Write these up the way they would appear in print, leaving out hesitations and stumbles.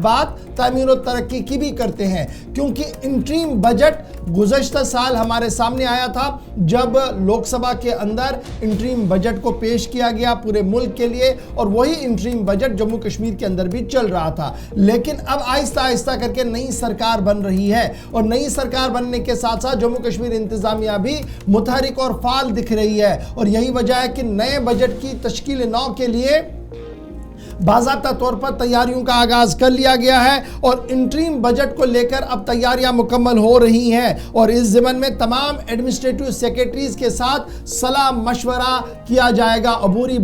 बात तामीर और तरक्की की भी करते हैं, क्योंकि इंटरीम बजट गुज़श्ता साल हमारे सामने आया था जब लोकसभा के अंदर इंटरीम बजट को पेश किया गया पूरे मुल्क के लिए, और वही इंटरीम बजट जम्मू कश्मीर के अंदर भी चल रहा था। लेकिन अब आहिस्ता आहिस्ता करके नई सरकार बन रही है और नई सरकार बनने के साथ साथ जम्मू कश्मीर इंतजामिया भी मुतहरिक और फाल दिख रही है, और यही वजह है कि नए बजट की तश्कील नौ के लिए बाज़ाब्ता तौर पर तैयारियों का आगाज़ कर लिया गया है और इंटरीम बजट को लेकर अब तैयारियां मुकम्मल हो रही हैं, और इस ज़मन में तमाम एडमिनिस्ट्रेटिव सेक्रेटरीज़ के साथ सलाह मशवरा किया जाएगा। अबूरी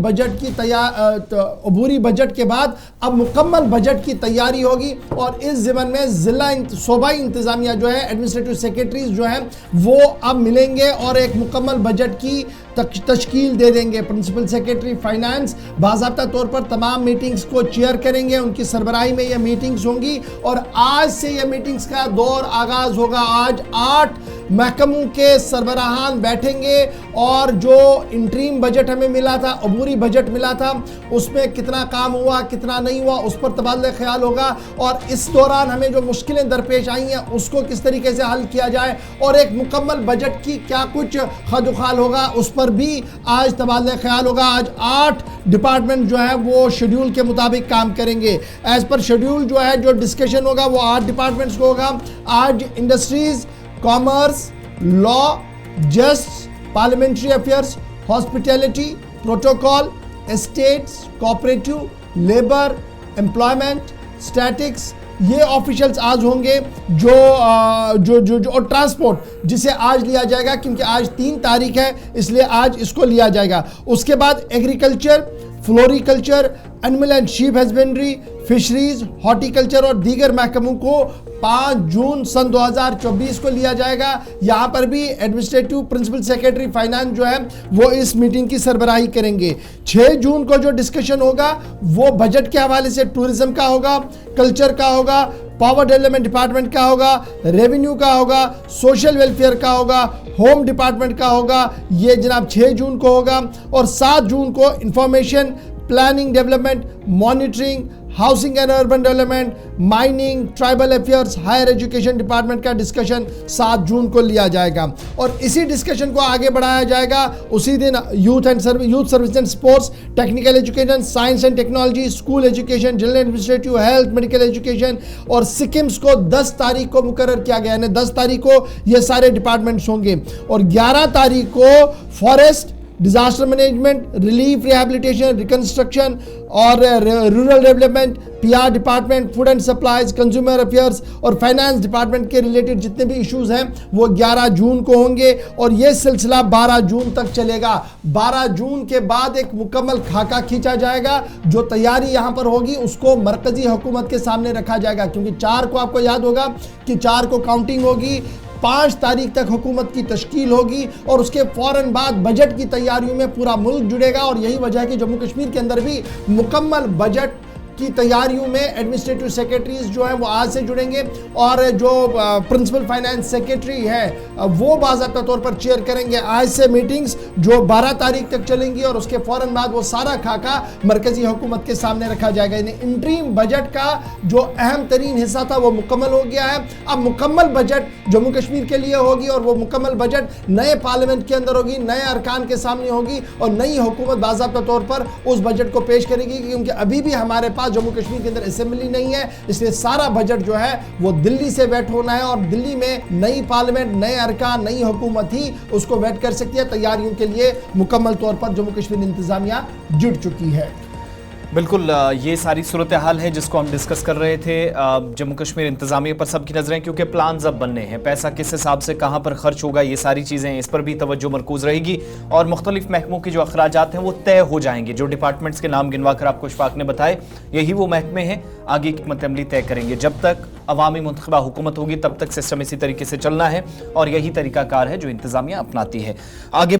बजट के बाद अब मुकम्मल बजट की तैयारी होगी, और इस ज़मन में ज़िला सूबाई इंतज़ामिया जो है, एडमिनिस्ट्रेटिव सेक्रेटरीज़ जो हैं वो अब मिलेंगे और एक मुकम्मल बजट की तश्कील दे देंगे। प्रिंसिपल सेक्रेटरी फाइनेंस बाज़ाब्ता तौर पर तमाम मीटिंग्स को चेयर करेंगे, उनकी सरबराही में ये मीटिंग्स होंगी, और आज से ये मीटिंग्स का दौर आगाज़ होगा। आज 8 महकमों के सरबराहान बैठेंगे और जो इंटरीम बजट हमें मिला था, अबूरी बजट मिला था, उसमें कितना काम हुआ कितना नहीं हुआ उस पर तबादला ख्याल होगा, और इस दौरान हमें जो मुश्किलें दरपेश आई हैं उसको किस तरीके से हल किया जाए, और एक मुकम्मल बजट की क्या कुछ खदुखाल होगा उस पर भी आज तबादला ख्याल होगा। आज 8 डिपार्टमेंट जो है वो शेड्यूल के मुताबिक काम करेंगे। एज पर शेड्यूल जो है जो डिस्कशन होगा वो 8 डिपार्टमेंट्स को होगा। आज industries, commerce, law, just, parliamentary affairs, hospitality, protocol, estates, cooperative, labour, employment, statics, ये ऑफिशियल्स आज होंगे। और ट्रांसपोर्ट जिसे आज लिया जाएगा, क्योंकि आज 3 तारीख है इसलिए आज इसको लिया जाएगा। उसके बाद agriculture, floriculture, animal and sheep husbandry, fisheries, horticulture और दीगर महकमों को 5 जून सन 2024 को लिया जाएगा। यहाँ पर भी एडमिनिस्ट्रेटिव प्रिंसिपल सेक्रेटरी फाइनेंस जो है वो इस मीटिंग की सरबराही करेंगे। 6 जून को जो डिस्कशन होगा वो बजट के हवाले से टूरिज्म का होगा, कल्चर का होगा, पावर डेवलपमेंट डिपार्टमेंट का होगा, रेवेन्यू का होगा, सोशल वेलफेयर का होगा, होम डिपार्टमेंट का होगा। ये जनाब 6 जून को होगा, और 7 जून को information, planning development, monitoring, housing and urban development, mining, tribal affairs, higher education department का डिस्कशन 7 जून को लिया जाएगा, और इसी डिस्कशन को आगे बढ़ाया जाएगा। उसी दिन youth service and sports, technical education, science and technology, school education, general administrative, health, medical education और सिक्किम्स को 10 तारीख को मुकर्रर किया गया, यानी 10 तारीख को ये सारे डिपार्टमेंट्स होंगे, और 11 तारीख को forest, disaster management, relief, rehabilitation, reconstruction और rural development, PR department, food and supplies, consumer affairs और फाइनेंस डिपार्टमेंट के रिलेटेड जितने भी इश्यूज हैं वो 11 जून को होंगे, और ये सिलसिला 12 जून तक चलेगा। 12 जून के बाद एक मुकम्मल खाका खींचा जाएगा। जो तैयारी यहाँ पर होगी उसको मरकजी हुकूमत के सामने रखा जाएगा, क्योंकि 4 को आपको याद होगा कि 4 को काउंटिंग होगी, 5 तारीख तक हुकूमत की तश्कील होगी, और उसके फ़ौरन बाद बजट की तैयारियों में पूरा मुल्क जुड़ेगा। और यही वजह है कि जम्मू कश्मीर के अंदर भी मुकम्मल बजट की तैयारियों में एडमिनिस्ट्रेटिव सेक्रेटरीज जो हैं वो आज से जुड़ेंगे, और जो प्रिंसिपल फाइनेंस सेक्रेटरी है वो बाज़ाब्ता तौर पर चेयर करेंगे आज से मीटिंग्स जो 12 तारीख तक चलेंगी, और उसके फ़ौरन बाद वो सारा खाका मरकज़ी हुकूमत के सामने रखा जाएगा। यानी इंटरीम बजट का जो अहम तरीन हिस्सा था वो मुकम्मल हो गया है। अब मुकम्मल बजट जम्मू कश्मीर के लिए होगी, और वो मुकम्मल बजट नए पार्लियामेंट के अंदर होगी, नए अरकान के सामने होगी, और नई हुकूमत बाज़ाब्ता तौर पर उस बजट को पेश करेगी, क्योंकि अभी भी हमारे पास जम्मू कश्मीर के अंदर असेंबली नहीं है, इसलिए सारा बजट जो है वो दिल्ली से वेट होना है, और दिल्ली में नई पार्लियामेंट, नए अरकान, नई हुकूमत ही उसको वेट कर सकती है। तैयारियों के लिए मुकम्मल तौर पर जम्मू कश्मीर इंतजामिया जुट चुकी है। बिल्कुल, ये सारी सूरत हाल है जिसको हम डिस्कस कर रहे थे। जम्मू कश्मीर इंतजामिया पर सबकी नजरें, क्योंकि प्लान्स अब बनने हैं, पैसा किस हिसाब से कहाँ पर खर्च होगा, ये सारी चीज़ें, इस पर भी तवज्जो मरकूज रहेगी, और मुख्तलिफ महकमों के जो अखराजात हैं वो तय हो जाएंगे। जो डिपार्टमेंट्स के नाम गिनवा कर आपको इशफाक ने बताए, यही वो महकमे हैं, आगे की हिकमत अमली तय करेंगे। जब तक अवामी मुंतखबा हुकूमत होगी तब तक सिस्टम इसी तरीके से चलना है, और यही तरीकाकार है जो इंतजामिया अपनाती है। आगे